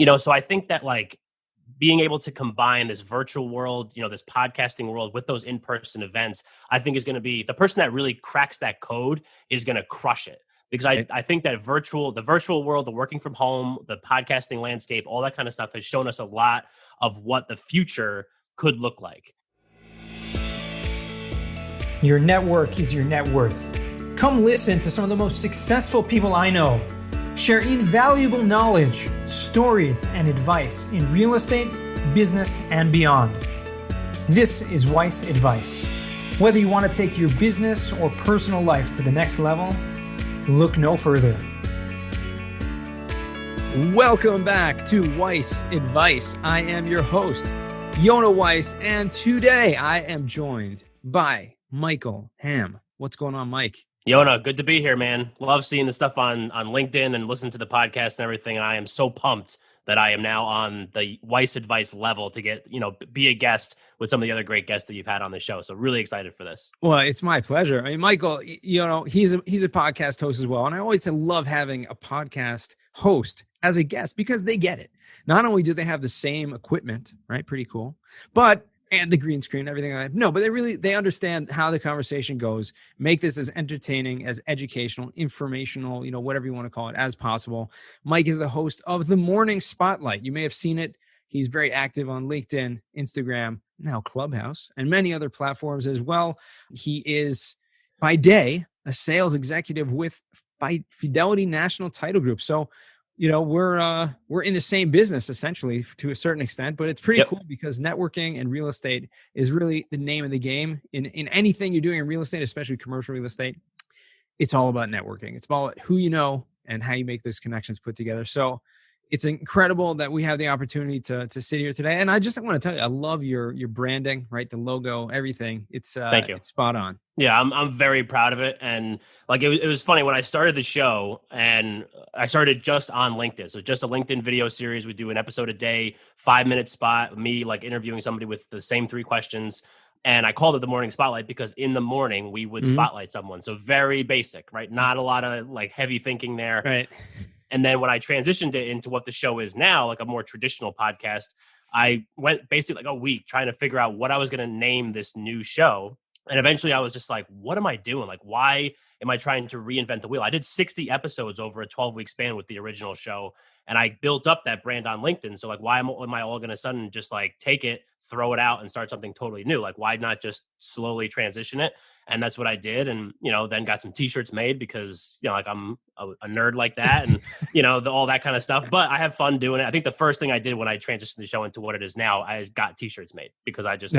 So I think that like being able to combine this virtual world, this podcasting world with those in-person events, I think is going to be the person that really cracks that code is going to crush it. Because I think that the virtual world, the working from home, the podcasting landscape, all that kind of stuff has shown us a lot of what the future could look like. Your network is your net worth. Come listen to some of the most successful people I know share invaluable knowledge, stories, and advice in real estate, business, and beyond. This is Weiss Advice. Whether you want to take your business or personal life to the next level, look no further. Welcome back to Weiss Advice. I am your host, Yona Weiss, and today I am joined by Michael Ham. What's going on, Mike? Yona, good to be here, man. Love seeing the stuff on LinkedIn and listen to the podcast and everything. And I am so pumped that I am now on the Weiss Advice level to get, be a guest with some of the other great guests that you've had on the show. So really excited for this. Well, it's my pleasure. I mean, Michael, he's a podcast host as well. And I always love having a podcast host as a guest because they get it. Not only do they have the same equipment, right? Pretty cool. And the green screen, everything like that. No, but they understand how the conversation goes, make this as entertaining, as educational, informational, whatever you want to call it, as possible. Mike is the host of The Morning Spotlight. You may have seen it. He's very active on LinkedIn, Instagram, now Clubhouse, and many other platforms as well. He is, by day, a sales executive with Fidelity National Title Group. So, we're in the same business essentially to a certain extent, but it's pretty cool because networking and real estate is really the name of the game in anything you're doing in real estate, especially commercial real estate. It's all about networking. It's about who you know and how you make those connections put together. So it's incredible that we have the opportunity to sit here today. And I just want to tell you, I love your branding, right? The logo, everything. Thank you. It's spot on. Yeah, I'm very proud of it. And like, it was funny when I started the show and I started just on LinkedIn. So just a LinkedIn video series. We do an episode a day, 5-minute spot, me like interviewing somebody with the same 3 questions. And I called it The Morning Spotlight because in the morning we would spotlight someone. So very basic, right? Not a lot of like heavy thinking there. Right. And then when I transitioned it into what the show is now, like a more traditional podcast, I went basically like a week trying to figure out what I was going to name this new show. And eventually I was just like, what am I doing? Like, why am I trying to reinvent the wheel? I did 60 episodes over a 12-week span with the original show. And I built up that brand on LinkedIn. So like, why am I all going to sudden just like take it, throw it out and start something totally new? Like, why not just slowly transition it? And that's what I did. And, then got some t-shirts made because, like I'm a nerd like that and, all that kind of stuff. But I have fun doing it. I think the first thing I did when I transitioned the show into what it is now, I got t-shirts made because I just,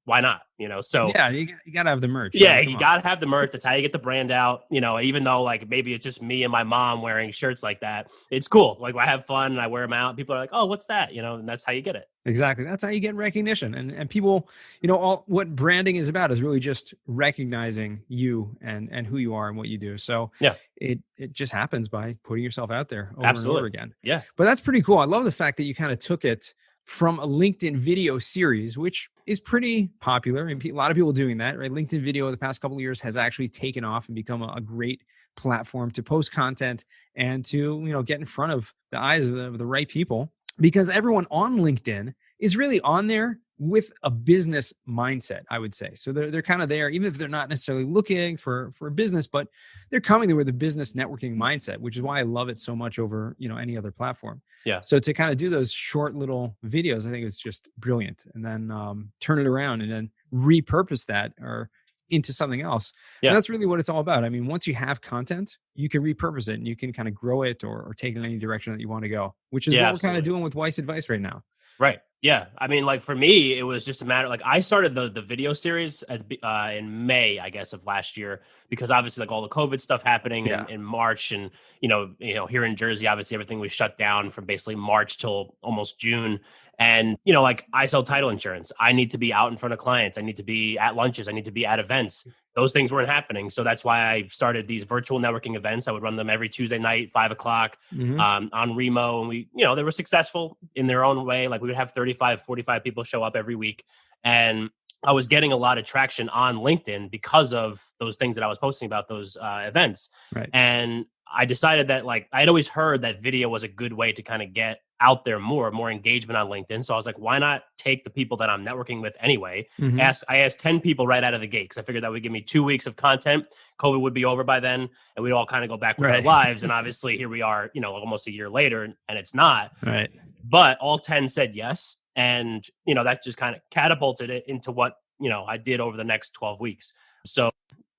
why not? So yeah, you got to have the merch. Yeah, you got to have the merch. That's how you get the brand out, even though like maybe it's just me and my mom wearing shirts like that. It's cool. Like I have fun and I wear them out. People are like, oh, what's that? And that's how you get it. Exactly. That's how you get recognition. And people, all what branding is about is really just recognizing you and who you are and what you do. So yeah, it just happens by putting yourself out there over and over again. Yeah. But that's pretty cool. I love the fact that you kind of took it from a LinkedIn video series, which is pretty popular. And a lot of people doing that, right? LinkedIn video the past couple of years has actually taken off and become a great platform to post content and to, get in front of the eyes of the right people. Because everyone on LinkedIn is really on there with a business mindset, I would say. So they're kind of there, even if they're not necessarily looking for a business, but they're coming there with a business networking mindset, which is why I love it so much over, any other platform. Yeah. So to kind of do those short little videos, I think it's just brilliant. And then turn it around and then repurpose that or into something else. Yeah. And that's really what it's all about. I mean, once you have content, you can repurpose it and you can kind of grow it or take it in any direction that you want to go, which is what we're kind of doing with Weiss Advice right now. Right. Yeah. I mean, like for me, it was just a matter, like I started the video series in May, I guess, of last year, because obviously like all the COVID stuff happening in March and, here in Jersey, obviously everything was shut down from basically March till almost June. And, like I sell title insurance. I need to be out in front of clients. I need to be at lunches. I need to be at events. Those things weren't happening. So that's why I started these virtual networking events. I would run them every Tuesday night, 5:00 on Remo. And we, they were successful in their own way. Like we would have 35, 45 people show up every week. And I was getting a lot of traction on LinkedIn because of those things that I was posting about those events. Right. And I decided that like I'd always heard that video was a good way to kind of get out there more engagement on LinkedIn. So I was like, why not take the people that I'm networking with anyway? I asked 10 people right out of the gate because I figured that would give me 2 weeks of content. COVID would be over by then and we'd all kind of go back with our lives. And obviously here we are, almost a year later and it's not. Right. But all 10 said yes. And, that just kind of catapulted it into what, I did over the next 12 weeks. So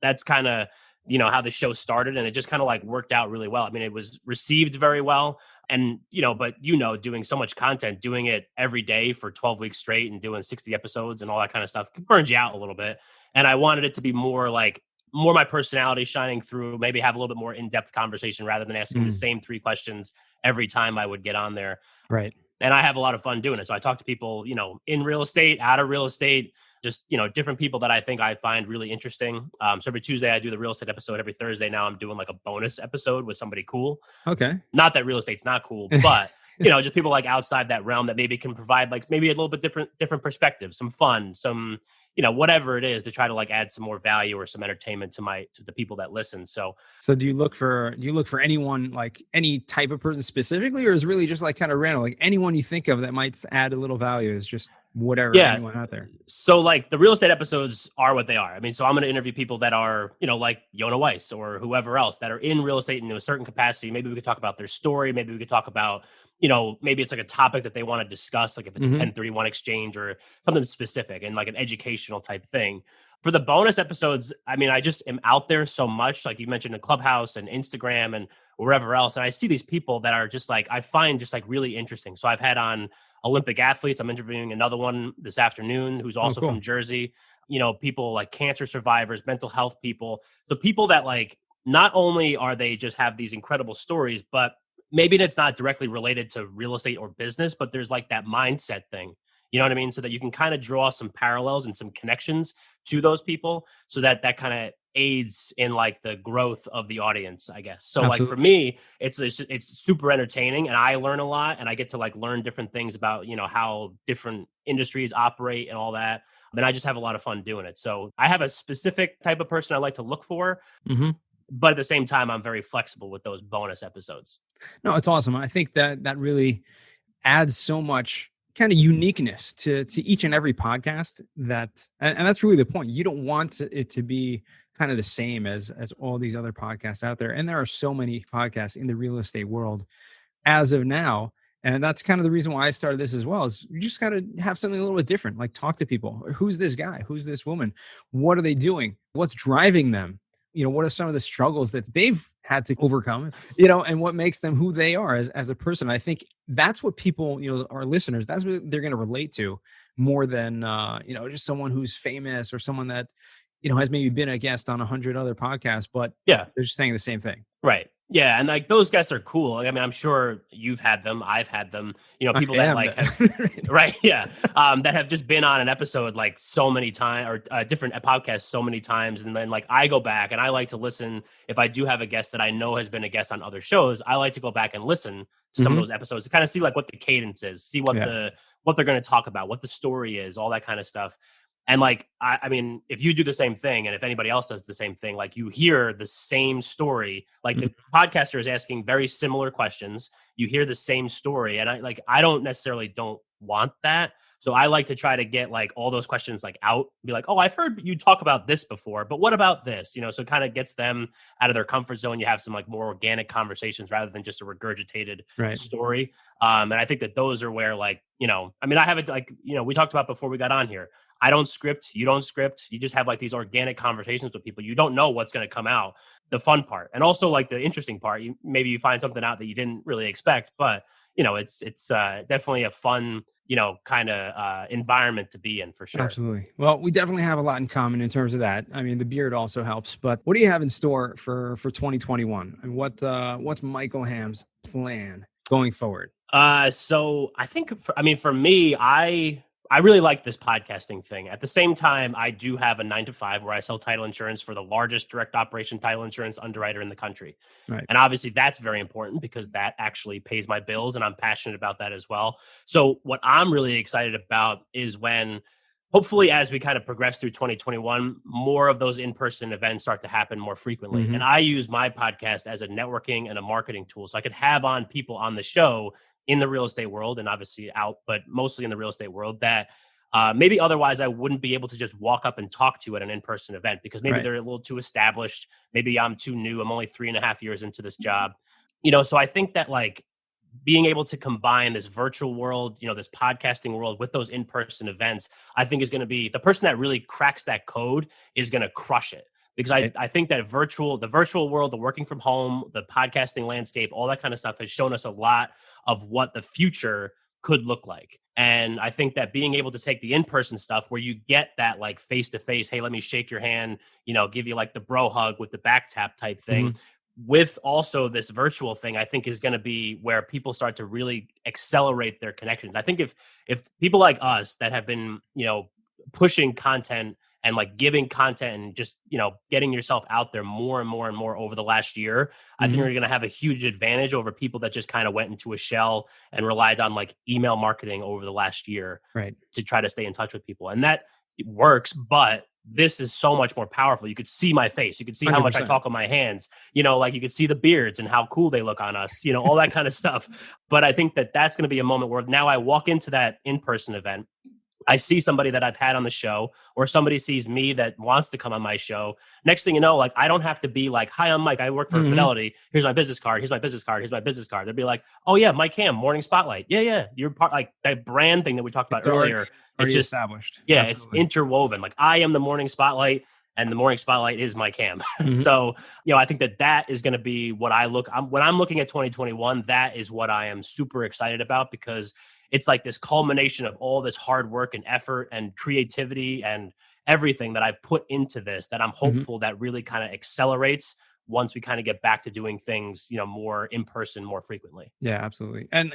that's kind of, how the show started, and it just kind of like worked out really well. I mean, it was received very well, and but doing so much content, doing it every day for 12 weeks straight and doing 60 episodes and all that kind of stuff burns you out a little bit. And I wanted it to be more my personality shining through, maybe have a little bit more in-depth conversation rather than asking the same 3 questions every time I would get on there. Right. And I have a lot of fun doing it. So I talk to people, in real estate, out of real estate, just, different people that I think I find really interesting. So every Tuesday I do the real estate episode. Every Thursday now I'm doing like a bonus episode with somebody cool. Okay. Not that real estate's not cool, but just people like outside that realm that maybe can provide like maybe a little bit different perspective, some fun, some, whatever it is to try to like add some more value or some entertainment to the people that listen. So do you look for anyone, like any type of person specifically, or is it really just like kind of random, like anyone you think of that might add a little value is just whatever, anyone out there? So like the real estate episodes are what they are. I mean, so I'm going to interview people that are, like Yona Weiss or whoever else that are in real estate in a certain capacity. Maybe we could talk about their story. Maybe we could talk about, maybe it's like a topic that they want to discuss, like if it's a 1031 exchange or something specific and like an educational type thing. For the bonus episodes, I mean, I just am out there so much, like you mentioned, in Clubhouse and Instagram and wherever else. And I see these people that are just like, I find just like really interesting. So I've had on Olympic athletes. I'm interviewing another one this afternoon who's also from Jersey, people like cancer survivors, mental health people, the people that like, not only are they just have these incredible stories, but maybe it's not directly related to real estate or business, but there's like that mindset thing. You know what I mean? So that you can kind of draw some parallels and some connections to those people so that kind of aids in like the growth of the audience, I guess. So Absolutely. Like for me, it's super entertaining and I learn a lot and I get to like learn different things about, how different industries operate and all that. And I just have a lot of fun doing it. So I have a specific type of person I like to look for, but at the same time, I'm very flexible with those bonus episodes. No, it's awesome. I think that really adds so much kind of uniqueness to each and every podcast and that's really the point. You don't want it to be kind of the same as all these other podcasts out there. And there are so many podcasts in the real estate world as of now. And that's kind of the reason why I started this as well, is you just got to have something a little bit different, like talk to people. Who's this guy? Who's this woman? What are they doing? What's driving them? What are some of the struggles that they've had to overcome, and what makes them who they are as a person. I think that's what people, our listeners, that's what they're going to relate to more than, just someone who's famous or someone that, has maybe been a guest on 100 other podcasts, but they're just saying the same thing. Right. Yeah. And like those guests are cool. I mean, I'm sure you've had them. I've had them, people that like, right. Yeah. That have just been on an episode like so many times or different podcasts so many times. And then like I go back and I like to listen. If I do have a guest that I know has been a guest on other shows, I like to go back and listen to some of those episodes to kind of see like what the cadence is, see what what they're going to talk about, what the story is, all that kind of stuff. And like, I mean, if you do the same thing and if anybody else does the same thing, like you hear the same story, like the podcaster is asking very similar questions. You hear the same story. And I don't necessarily don't want that. So I like to try to get like all those questions like out, be like, oh, I've heard you talk about this before, but what about this? So it kind of gets them out of their comfort zone. You have some like more organic conversations rather than just a regurgitated story. And I think that those are where like, I mean, I have it like, we talked about before we got on here. I don't script, you don't script. You just have like these organic conversations with people. You don't know what's going to come out. The fun part. And also like the interesting part, maybe you find something out that you didn't really expect, but it's definitely a fun, kind of environment to be in for sure. Absolutely. Well, we definitely have a lot in common in terms of that. I mean, the beard also helps, but what do you have in store for 2021? And what's Michael Ham's plan going forward? So I think, for me, I really like this podcasting thing. At the same time, I do have a 9-to-5 where I sell title insurance for the largest direct operation title insurance underwriter in the country. Right. And obviously that's very important because that actually pays my bills and I'm passionate about that as well. So what I'm really excited about is when hopefully as we kind of progress through 2021, more of those in-person events start to happen more frequently. And I use my podcast as a networking and a marketing tool. So I could have on people on the show in the real estate world and obviously out, but mostly in the real estate world that maybe otherwise I wouldn't be able to just walk up and talk to at an in-person event because maybe they're a little too established. Maybe I'm too new. I'm only 3.5 years into this job. So I think that like being able to combine this virtual world, this podcasting world with those in-person events, I think is going to be the person that really cracks that code is going to crush it. Because I think that the virtual world, the working from home, the podcasting landscape, all that kind of stuff has shown us a lot of what the future could look like. And I think that being able to take the in-person stuff where you get that like face-to-face, hey, let me shake your hand, give you like the bro hug with the back tap type thing. With also this virtual thing, I think is going to be where people start to really accelerate their connections. I think if people like us that have been, pushing content and like giving content and just, getting yourself out there more and more and more over the last year, I think we're going to have a huge advantage over people that just kind of went into a shell and relied on like email marketing over the last year to try to stay in touch with people. And that works, but this is so much more powerful. You could see my face. You could see how 100%. much I talk with my hands, like you could see the beards and how cool they look on us, all that kind of stuff. But I think that that's going to be a moment where now I walk into that in-person event. I see somebody that I've had on the show or somebody sees me that wants to come on my show. Next thing you know, like I don't have to be like, hi, I'm Mike. I work for Fidelity. Here's my business card. Here's my business card. Here's my business card. They'll be like, oh yeah, Mike Ham, Morning Spotlight. Yeah. You're part like that brand thing that we talked about earlier. It's just established. Yeah. Absolutely. It's interwoven. Like I am the Morning Spotlight and the Morning Spotlight is Mike Ham. So, I think that is going to be what when I'm looking at 2021, that is what I am super excited about because it's like this culmination of all this hard work and effort and creativity and everything that I've put into this that I'm hopeful that really kind of accelerates once we kind of get back to doing things, more in person, more frequently. Yeah, absolutely. And,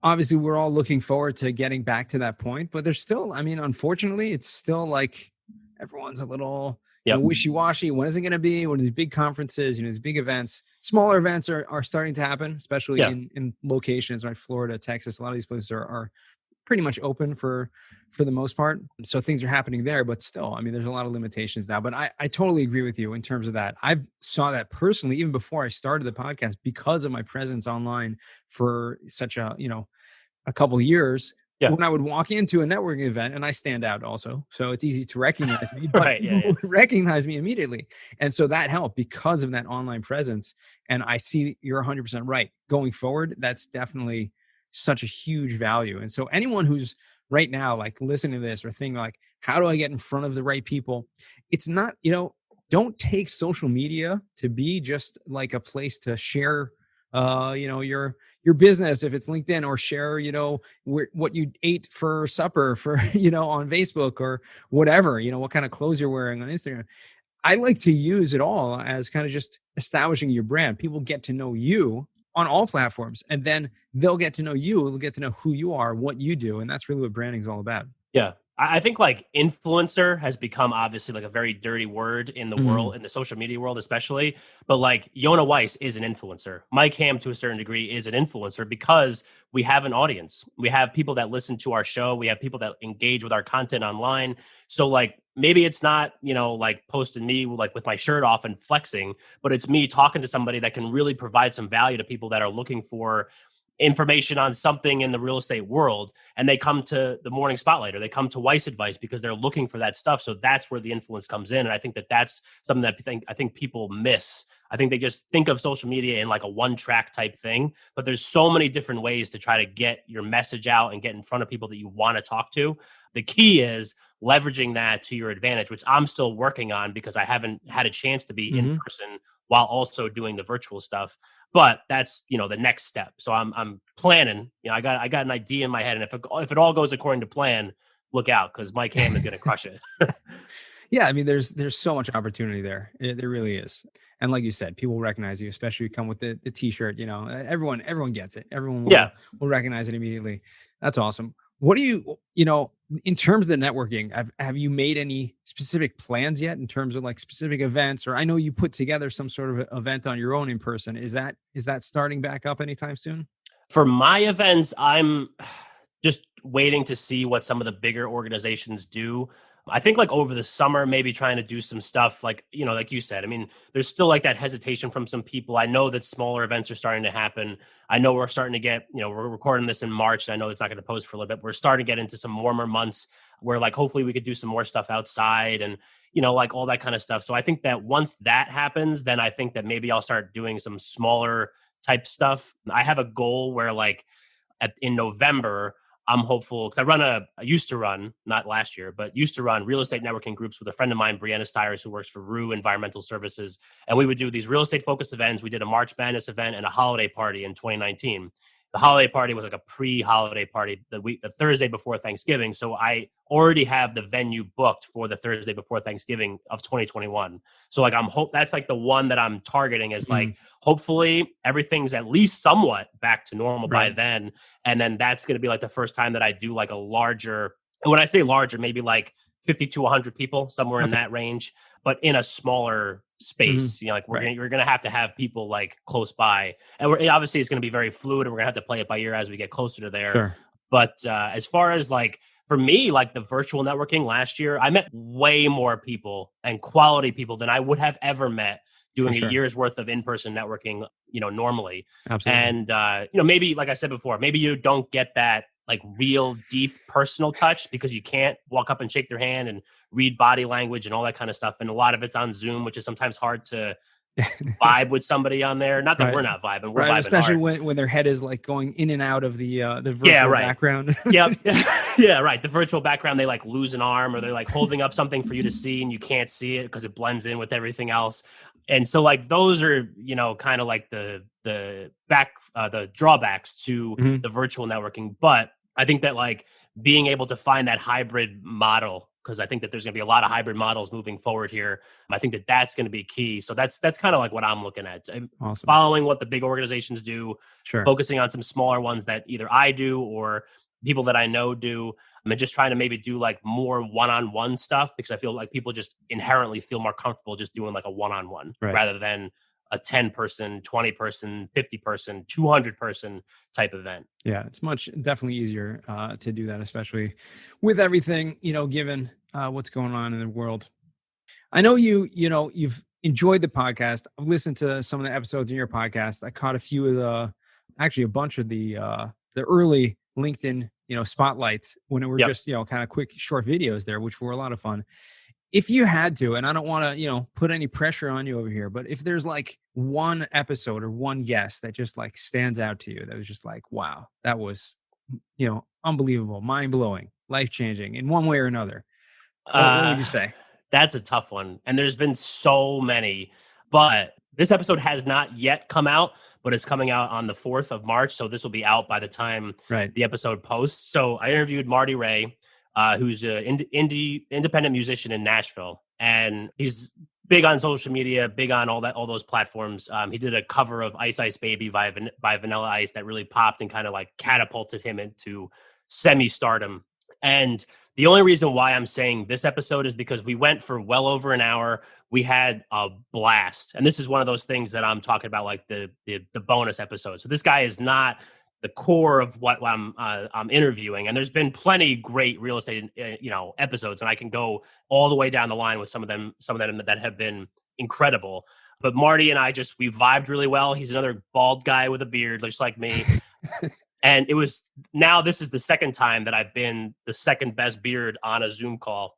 obviously we're all looking forward to getting back to that point, but there's still, unfortunately, it's still like everyone's a little wishy-washy. When is it going to be? When are these big conferences, these big events? Smaller events are starting to happen, especially in locations like Florida, Texas. A lot of these places are pretty much open for the most part. So things are happening there, but still, there's a lot of limitations now. But I totally agree with you in terms of that. I saw that personally, even before I started the podcast, because of my presence online for such a couple of years. Yeah. When I would walk into a networking event, and I stand out also, so it's easy to recognize me, but people would recognize me immediately. And so that helped because of that online presence. And I see you're 100% right. Going forward, that's definitely such a huge value. And so anyone who's right now, like listening to this or thinking like, how do I get in front of the right people? It's not, don't take social media to be just like a place to share your business, if it's LinkedIn, or share, what you ate for supper for, on Facebook or whatever, what kind of clothes you're wearing on Instagram. I like to use it all as kind of just establishing your brand. People get to know you on all platforms, and then they'll get to know you. They'll get to know who you are, what you do. And that's really what branding is all about. Yeah. I think like influencer has become obviously like a very dirty word in the world, in the social media world, especially. But like Yona Weiss is an influencer. Mike Ham, to a certain degree, is an influencer because we have an audience. We have people that listen to our show. We have people that engage with our content online. So like maybe it's not, like posting me like with my shirt off and flexing, but it's me talking to somebody that can really provide some value to people that are looking for information on something in the real estate world, and they come to the Morning Spotlight or they come to Weiss Advice because they're looking for that stuff. So that's where the influence comes in. And I think that's something that I think people miss. I think they just think of social media in like a one-track type thing, but there's so many different ways to try to get your message out and get in front of people that you want to talk to. The key is leveraging that to your advantage, which I'm still working on because I haven't had a chance to be in person while also doing the virtual stuff. But that's, the next step. So I'm planning, I got an idea in my head. And if it all goes according to plan, look out, because Mike Ham is going to crush it. Yeah. There's so much opportunity there. There really is. And like you said, people recognize you, especially if you come with the t-shirt, everyone gets it. Everyone will recognize it immediately. That's awesome. What do you in terms of the networking, have you made any specific plans yet in terms of like specific events? Or I know you put together some sort of event on your own in person. Is that starting back up anytime soon? For my events, I'm just waiting to see what some of the bigger organizations do. I think like over the summer, maybe trying to do some stuff like, like you said, I mean, there's still like that hesitation from some people. I know that smaller events are starting to happen. I know we're starting to get, we're recording this in March. And I know it's not going to post for a little bit. We're starting to get into some warmer months where like, hopefully we could do some more stuff outside and, like all that kind of stuff. So I think that once that happens, then I think that maybe I'll start doing some smaller type stuff. I have a goal where like in November, I'm hopeful because I used to run, not last year, but used to run real estate networking groups with a friend of mine, Brianna Stires, who works for Rue Environmental Services. And we would do these real estate focused events. We did a March Madness event and a holiday party in 2019. The holiday party was like a pre-holiday party the Thursday before Thanksgiving. So I already have the venue booked for the Thursday before Thanksgiving of 2021. So like that's like the one that I'm targeting is like, hopefully everything's at least somewhat back to normal by then. And then that's going to be like the first time that I do like a larger, and when I say larger, maybe like 50 to 100 people, somewhere in that range, but in a smaller space. Like we're going to have people like close by, and obviously it's going to be very fluid, and we're going to have to play it by ear as we get closer to there. Sure. But as far as like for me, like the virtual networking last year, I met way more people and quality people than I would have ever met doing a year's worth of in-person networking, normally. Absolutely. And maybe like I said before, maybe you don't get that like real deep personal touch because you can't walk up and shake their hand and read body language and all that kind of stuff. And a lot of it's on Zoom, which is sometimes hard to vibe with somebody on there. Not that we're not vibing. We're vibing especially hard. when their head is like going in and out of the virtual background. Yeah, right. The virtual background, they like lose an arm or they're like holding up something for you to see and you can't see it because it blends in with everything else. And so like those are, kind of like the drawbacks to the virtual networking. But I think that like being able to find that hybrid model, because I think that there's going to be a lot of hybrid models moving forward here. I think that that's going to be key. So that's kind of like what I'm looking at. Awesome. Following what the big organizations do, focusing on some smaller ones that either I do or people that I know do. I mean, just trying to maybe do like more one-on-one stuff because I feel like people just inherently feel more comfortable just doing like a one-on-one rather than a 10-person, 20-person, 50-person, 200-person type event. Yeah, it's definitely easier to do that, especially with everything, given what's going on in the world. I know you've enjoyed the podcast. I've listened to some of the episodes in your podcast. I caught a bunch of the early LinkedIn, spotlights when it were just, kind of quick, short videos there, which were a lot of fun. If you had to, and I don't want to, put any pressure on you over here, but if there's like one episode or one guest that just like stands out to you, that was just like, wow, that was, unbelievable, mind blowing, life changing in one way or another. What would you say? That's a tough one. And there's been so many, but this episode has not yet come out, but it's coming out on the 4th of March. So this will be out by the time the episode posts. So I interviewed Marty Ray, who's an independent musician in Nashville, and he's big on social media, big on all those platforms. He did a cover of Ice Ice Baby by Vanilla Ice that really popped and kind of like catapulted him into semi-stardom. And the only reason why I'm saying this episode is because we went for well over an hour. We had a blast, and this is one of those things that I'm talking about, like the bonus episode. So this guy is not the core of what I'm interviewing. And there's been plenty great real estate, episodes, and I can go all the way down the line with some of them that have been incredible. But Marty and I we vibed really well. He's another bald guy with a beard, just like me. And this is the second time that I've been the second best beard on a Zoom call.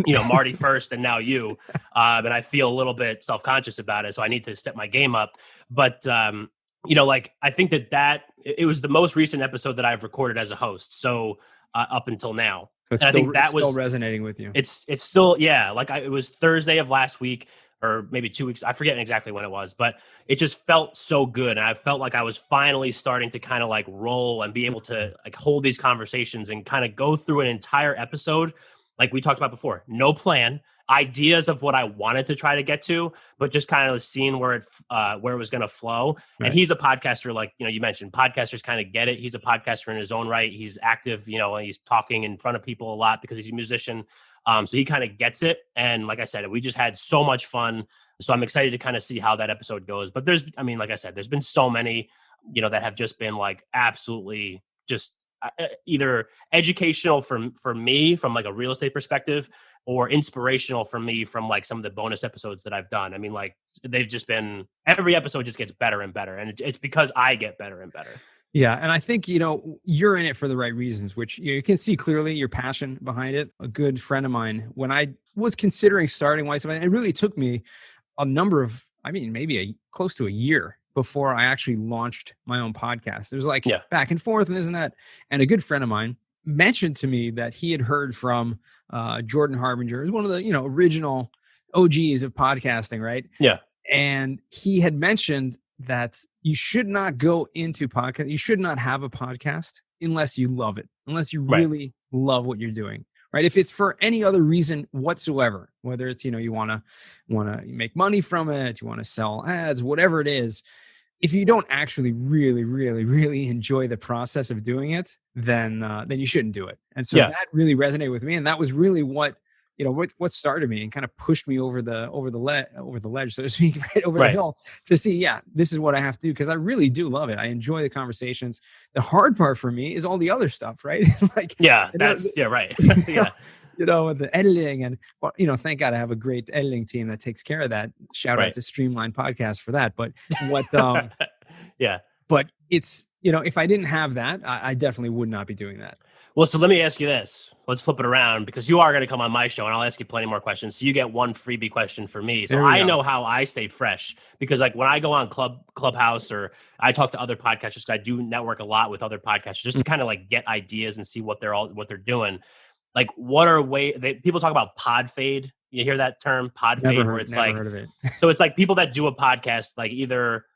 Marty first and now you. And I feel a little bit self-conscious about it. So I need to step my game up. But, I think that it was the most recent episode that I've recorded as a host. So up until now. It's still, I think that was still resonating with you. It's still, it was Thursday of last week or maybe 2 weeks. I forget exactly when it was, but it just felt so good. And I felt like I was finally starting to kind of like roll and be able to like hold these conversations and kind of go through an entire episode. Like we talked about before, no plan, ideas of what I wanted to try to get to, but just kind of seeing where it was going to flow. Right. And he's a podcaster, like, you mentioned, podcasters kind of get it. He's a podcaster in his own right. He's active, and he's talking in front of people a lot because he's a musician. So he kind of gets it. And like I said, we just had so much fun. So I'm excited to kind of see how that episode goes. But like I said, there's been so many, that have just been like absolutely just either educational for me from like a real estate perspective, or inspirational for me from like some of the bonus episodes that I've done. I mean, like they've just been, every episode just gets better and better, and it's because I get better and better. Yeah. And I think, you're in it for the right reasons, which you can see clearly your passion behind it. A good friend of mine, when I was considering starting White Stuff, it really took me maybe close to a year before I actually launched my own podcast. It was like back and forth and this and that. And a good friend of mine mentioned to me that he had heard from Jordan Harbinger, who's one of the, original OGs of podcasting, right? Yeah. And he had mentioned that you should not go into podcast. You should not have a podcast unless you love it, unless you really love what you're doing. Right. If it's for any other reason whatsoever, whether it's, you want to make money from it, you want to sell ads, whatever it is, if you don't actually really, really, really enjoy the process of doing it, then you shouldn't do it. And so that really resonated with me. And that was really what started me and kind of pushed me over the ledge, so to speak, right over the hill to see, this is what I have to do. Cause I really do love it. I enjoy the conversations. The hard part for me is all the other stuff, right? Right. Yeah. The editing and, thank God I have a great editing team that takes care of that. Shout out to Streamline Podcast for that. But but it's, if I didn't have that, I definitely would not be doing that. Well, so let me ask you this. Let's flip it around, because you are going to come on my show and I'll ask you plenty more questions. So you get one freebie question for me. So I know how I stay fresh, because like when I go on Clubhouse, or I talk to other podcasters, I do network a lot with other podcasters just to kind of like get ideas and see what they're doing. Like, what are people talk about pod fade. You hear that term, pod fade, where it's like, heard of it. So it's like people that do a podcast, like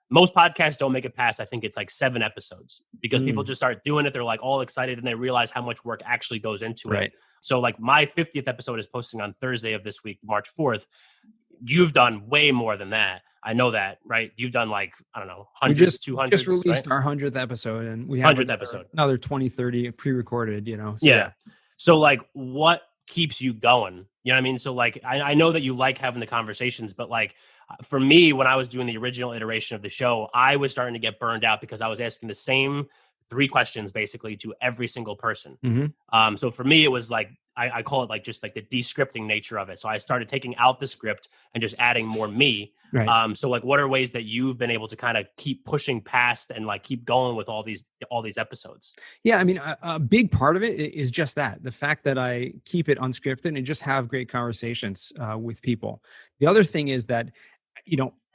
most podcasts don't make it past, I think it's like 7 episodes, because people just start doing it. They're like all excited and they realize how much work actually goes into it. So like my 50th episode is posting on Thursday of this week, March 4th. You've done way more than that. I know that, right? You've done like, I don't know, hundreds, 200s. Just released our 100th episode, and we have another 20, 30 pre-recorded, So So like, what keeps you going? You know what I mean? So like, I know that you like having the conversations, but like for me, when I was doing the original iteration of the show, I was starting to get burned out because I was asking the same 3 questions basically to every single person. So for me, it was like, I call it like just like the descripting nature of it. So I started taking out the script and just adding more me. So like, what are ways that you've been able to kind of keep pushing past and like keep going with all these episodes? Yeah, I mean, a big part of it is just that, the fact that I keep it unscripted and just have great conversations with people. The other thing is that,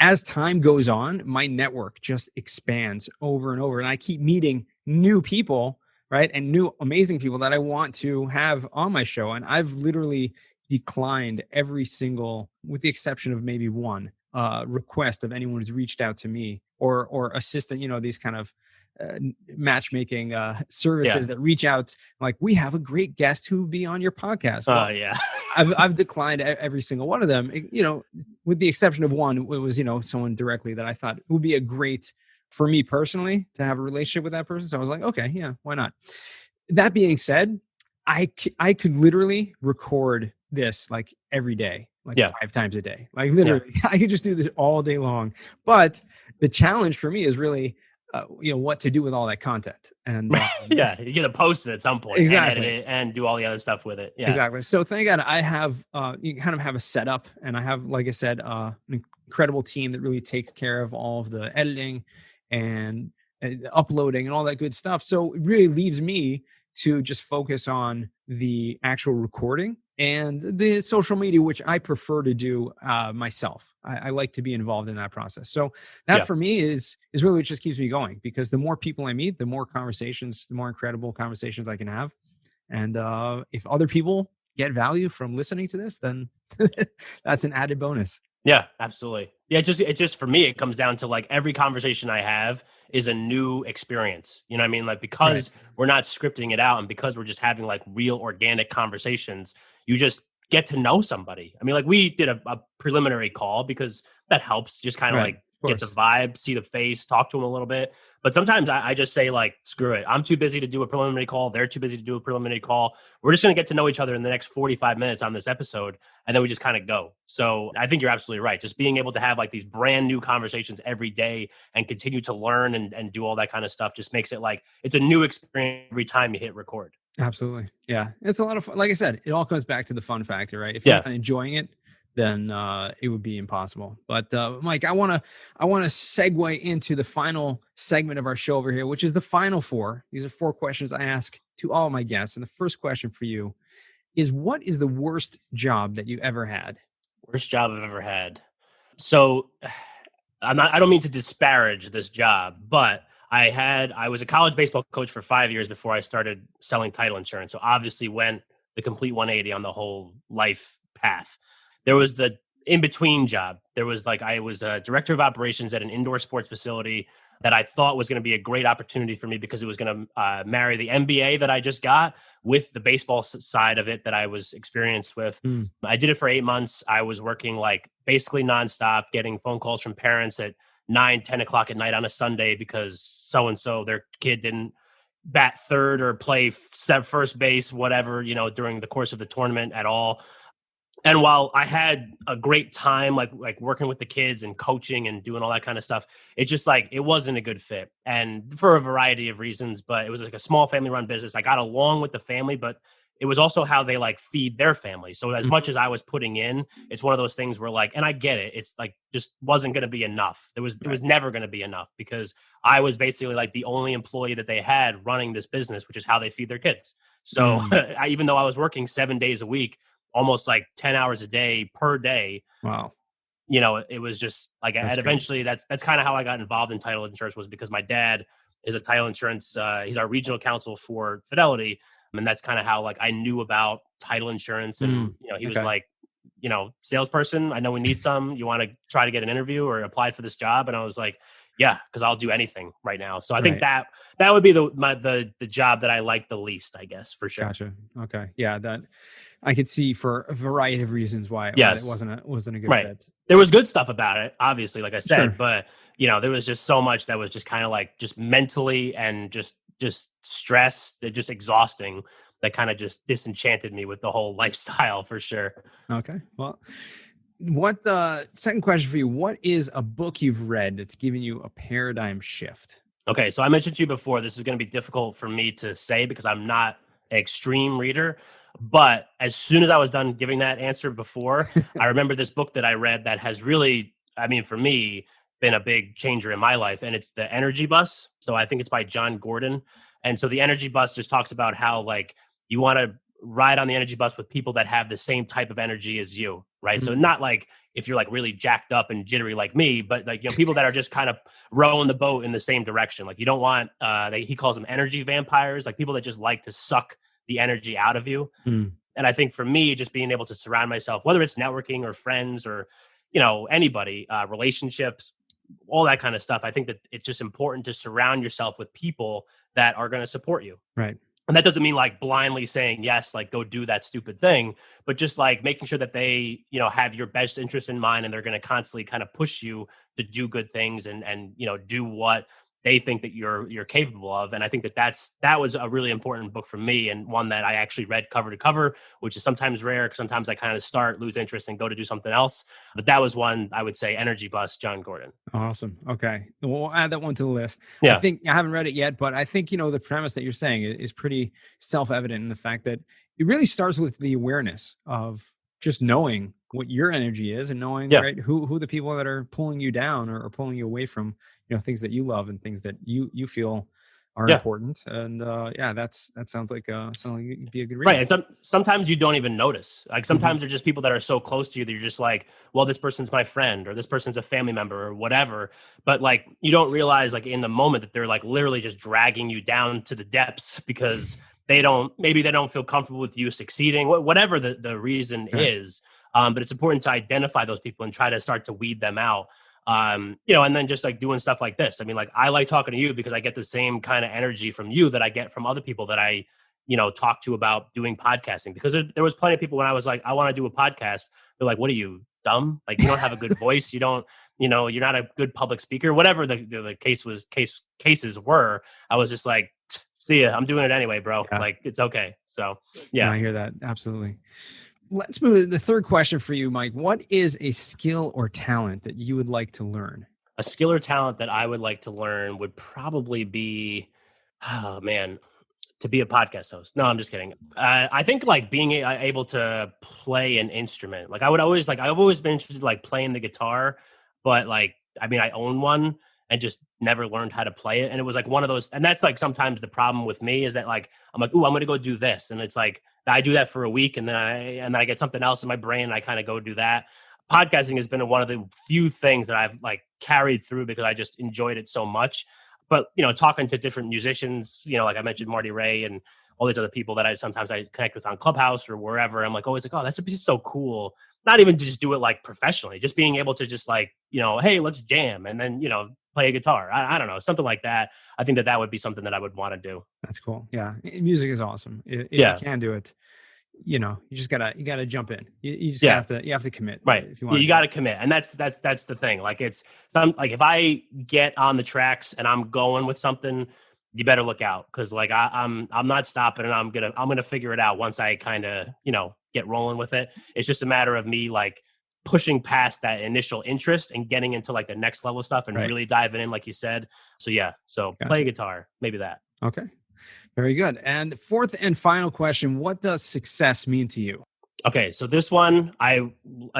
as time goes on, my network just expands over and over, and I keep meeting new people, right? And new amazing people that I want to have on my show. And I've literally declined every single, with the exception of maybe one, request of anyone who's reached out to me or assistant, these kind of matchmaking services that reach out like, we have a great guest who would be on your podcast. I've declined every single one of them, with the exception of one. It was, someone directly that I thought would be a great, for me personally, to have a relationship with that person. So I was like, okay, yeah, why not? That being said, I could literally record this like every day, like 5 times a day, like literally. I could just do this all day long. But the challenge for me is really, what to do with all that content. And you get to post it at some point, and edit it and do all the other stuff with it. Exactly. So thank God I have, you kind of have a setup, and I have, like I said, an incredible team that really takes care of all of the editing and uploading and all that good stuff. So it really leaves me to just focus on the actual recording and the social media, which I prefer to do myself. I like to be involved in that process. So that for me is really what just keeps me going, because the more people I meet, the more conversations, the more incredible conversations I can have. And if other people get value from listening to this, then that's an added bonus. Yeah, absolutely. Yeah, it just for me, it comes down to like every conversation I have is a new experience. You know what I mean? Like, because we're not scripting it out, and because we're just having like real organic conversations, you just get to know somebody. I mean, like we did a preliminary call because that helps, just kind of like get the vibe, see the face, talk to them a little bit. But sometimes I just say like, screw it. I'm too busy to do a preliminary call. They're too busy to do a preliminary call. We're just going to get to know each other in the next 45 minutes on this episode. And then we just kind of go. So I think you're absolutely right. Just being able to have like these brand new conversations every day and continue to learn and do all that kind of stuff just makes it like, it's a new experience every time you hit record. Absolutely. Yeah. It's a lot of fun. Like I said, it all comes back to the fun factor, right? If you're not enjoying it, then it would be impossible. But Mike, I want to segue into the final segment of our show over here, which is the final four. These are 4 questions I ask to all my guests. And the first question for you is, what is the worst job that you ever had? Worst job I've ever had. So I don't mean to disparage this job, but I was a college baseball coach for 5 years before I started selling title insurance. So obviously went the complete 180 on the whole life path. There was the in-between job. There was I was a director of operations at an indoor sports facility that I thought was going to be a great opportunity for me because it was going to marry the MBA that I just got with the baseball side of it that I was experienced with. I did it for 8 months. I was working basically nonstop, getting phone calls from parents at 9-10 o'clock at night on a Sunday because so-and-so, their kid didn't bat third or play first base, whatever, during the course of the tournament at all. And while I had a great time, like working with the kids and coaching and doing all that kind of stuff, it just it wasn't a good fit. And for a variety of reasons, but it was a small family run business. I got along with the family, but it was also how they feed their family. So as much as I was putting in, it's one of those things where and I get it. It's just wasn't going to be enough. It was never going to be enough because I was basically the only employee that they had running this business, which is how they feed their kids. So even though I was working 7 days a week, almost 10 hours a day per day. Wow. It was just eventually that's kind of how I got involved in title insurance, was because my dad is a title insurance. He's our regional counsel for Fidelity. And that's kind of how I knew about title insurance. And, he was salesperson, I know we need some, you want to try to get an interview or apply for this job? And I was like, yeah, because I'll do anything right now. So I think that would be the job that I like the least, I guess, for sure. Gotcha. Okay. Yeah. That I could see for a variety of reasons why it wasn't a good fit. There was good stuff about it, obviously, like I said, but there was just so much that was just kind of just mentally and just stress, that just exhausting, that kind of just disenchanted me with the whole lifestyle for sure. Okay. Well, what the second question for you, what is a book you've read that's given you a paradigm shift? Okay. So I mentioned to you before, this is going to be difficult for me to say because I'm not an extreme reader, but as soon as I was done giving that answer before, I remember this book that I read that has really, for me, been a big changer in my life, and it's The Energy Bus. So I think it's by John Gordon. And so The Energy Bus just talks about how you want to ride on the energy bus with people that have the same type of energy as you, right? So not if you're really jacked up and jittery like me, but people that are just kind of rowing the boat in the same direction. You don't want, he calls them energy vampires, people that just like to suck the energy out of you. And I think for me, just being able to surround myself, whether it's networking or friends or, anybody, relationships, all that kind of stuff. I think that it's just important to surround yourself with people that are going to support you. Right. And that doesn't mean blindly saying yes, go do that stupid thing, but just making sure that they, have your best interest in mind, and they're going to constantly kind of push you to do good things and do what they think that you're capable of. And I think that was a really important book for me, and one that I actually read cover to cover, which is sometimes rare because sometimes I kind of lose interest and go to do something else. But that was one, I would say, Energy Bus, John Gordon. Awesome. Okay. We'll add that one to the list. Yeah. I think I haven't read it yet, but I think, the premise that you're saying is pretty self-evident in the fact that it really starts with the awareness of just knowing what your energy is and knowing right who the people that are pulling you down or pulling you away from things that you love and things that you feel are important. And that sounds like it'd be a good read. Right. And sometimes you don't even notice. Sometimes they're just people that are so close to you that you're just well, this person's my friend or this person's a family member or whatever. But you don't realize in the moment that they're literally just dragging you down to the depths because maybe they don't feel comfortable with you succeeding, whatever the reason is. But it's important to identify those people and try to start to weed them out. And then just doing stuff like this. I like talking to you because I get the same kind of energy from you that I get from other people that I, talk to about doing podcasting, because there was plenty of people when I was I want to do a podcast. They're like, what are you, dumb. Like, you don't have a good voice. You don't, you're not a good public speaker, whatever the cases were. I was just like, see ya. I'm doing it anyway, bro. Yeah. Like, it's okay. So yeah. No, I hear that. Absolutely. Let's move to the third question for you, Mike. What is a skill or talent that you would like to learn? A skill or talent that I would like to learn would probably be, to be a podcast host. No, I'm just kidding. I think like being able to play an instrument. Like I've always been interested in like playing the guitar, but like, I own one and just never learned how to play it. And it was like one of those, and that's like sometimes the problem with me is that like, I'm like, ooh, I'm going to go do this. And it's like, I do that for a week and then I get something else in my brain and I kind of go do that. Podcasting has been one of the few things that I've like carried through because I just enjoyed it so much. But, talking to different musicians, like I mentioned, Marty Ray and all these other people that I connect with on Clubhouse or wherever. I'm like, always like, oh, that's just so cool. Not even just do it like professionally, just being able to just like, hey, let's jam and then, play a guitar. I don't know, something like that. I think that would be something that I would want to do. That's cool. Yeah. Music is awesome. If you can do it, you just gotta jump in. You just have to commit. Right. If you want, you got to commit. And that's the thing. Like like if I get on the tracks and I'm going with something, you better look out. Cause like I'm not stopping and I'm going to figure it out once I kind of, get rolling with it. It's just a matter of me like pushing past that initial interest and getting into like the next level stuff and really diving in, like you said. So yeah. So play guitar, maybe that. Okay. Very good. And fourth and final question, what does success mean to you? Okay, so this one, I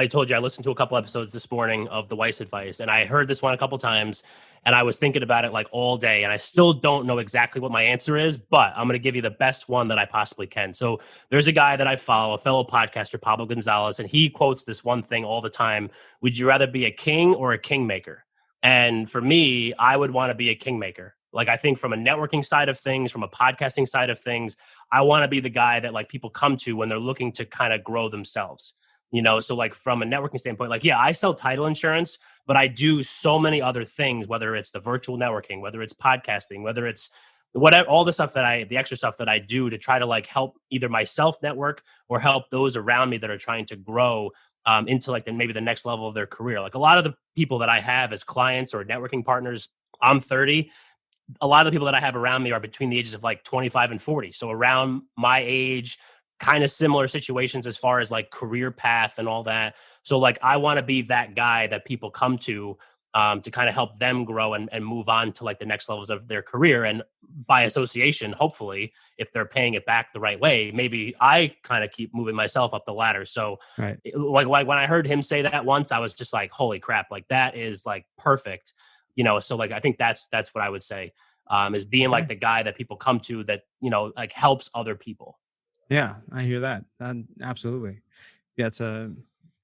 told you I listened to a couple episodes this morning of the Weiss Advice, and I heard this one a couple times, and I was thinking about it like all day, and I still don't know exactly what my answer is, but I'm going to give you the best one that I possibly can. So there's a guy that I follow, a fellow podcaster, Pablo Gonzalez, and he quotes this one thing all the time: would you rather be a king or a kingmaker? And for me, I would want to be a kingmaker. Like, I think from a networking side of things, from a podcasting side of things, I want to be the guy that like people come to when they're looking to kind of grow themselves, So like from a networking standpoint, like, yeah, I sell title insurance, but I do so many other things, whether it's the virtual networking, whether it's podcasting, whether it's whatever, all the stuff the extra stuff that I do to try to like help either myself network or help those around me that are trying to grow into like maybe the next level of their career. Like a lot of the people that I have as clients or networking partners, I'm 30. A lot of the people that I have around me are between the ages of like 25 and 40. So around my age, kind of similar situations as far as like career path and all that. So like, I want to be that guy that people come to kind of help them grow and move on to like the next levels of their career. And by association, hopefully, if they're paying it back the right way, maybe I kind of keep moving myself up the ladder. So like when I heard him say that once, I was just like, holy crap, like that is like perfect. So like, I think that's what I would say, is being like the guy that people come to that, like helps other people. Yeah, I hear that. Absolutely. Yeah, it's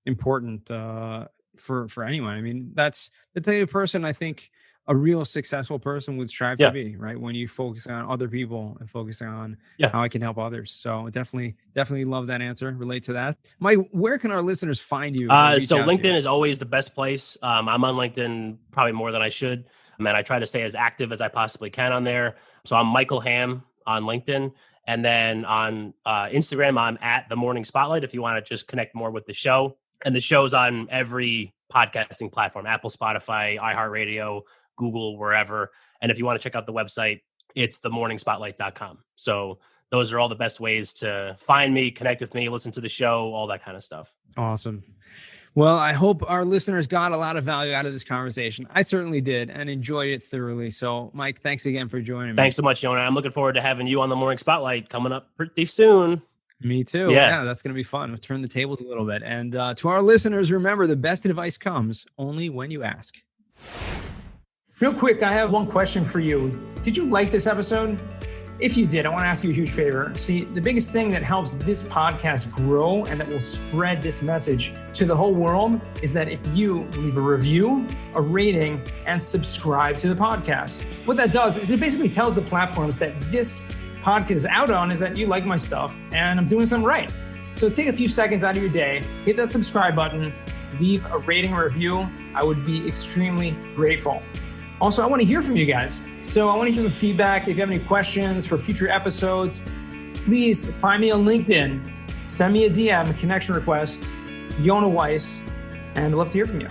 important for anyone. I mean, that's the type of person I think a real successful person would strive to be, right? When you focus on other people and focusing on how I can help others. So definitely love that answer. Relate to that. Mike, where can our listeners find you? So LinkedIn is always the best place. I'm on LinkedIn probably more than I should. I try to stay as active as I possibly can on there. So I'm Michael Ham on LinkedIn. And then on Instagram, I'm at The Morning Spotlight if you want to just connect more with the show. And the show's on every podcasting platform, Apple, Spotify, iHeartRadio, Google, wherever. And if you want to check out the website, it's themorningspotlight.com. So those are all the best ways to find me, connect with me, listen to the show, all that kind of stuff. Awesome. Well, I hope our listeners got a lot of value out of this conversation. I certainly did and enjoyed it thoroughly. So, Mike, thanks again for joining me. Thanks so much, Jonah. I'm looking forward to having you on the Morning Spotlight coming up pretty soon. Me too. Yeah, that's going to be fun. We'll turn the tables a little bit. And to our listeners, remember, the best advice comes only when you ask. Real quick, I have one question for you. Did you like this episode? If you did, I want to ask you a huge favor. See, the biggest thing that helps this podcast grow and that will spread this message to the whole world is that if you leave a review, a rating, and subscribe to the podcast. What that does is it basically tells the platforms that this podcast is out on is that you like my stuff and I'm doing something right. So take a few seconds out of your day, hit that subscribe button, leave a rating or review. I would be extremely grateful. Also, I want to hear from you guys. So I want to hear some feedback. If you have any questions for future episodes, please find me on LinkedIn. Send me a DM, a connection request, Jonah Weiss, and I'd love to hear from you.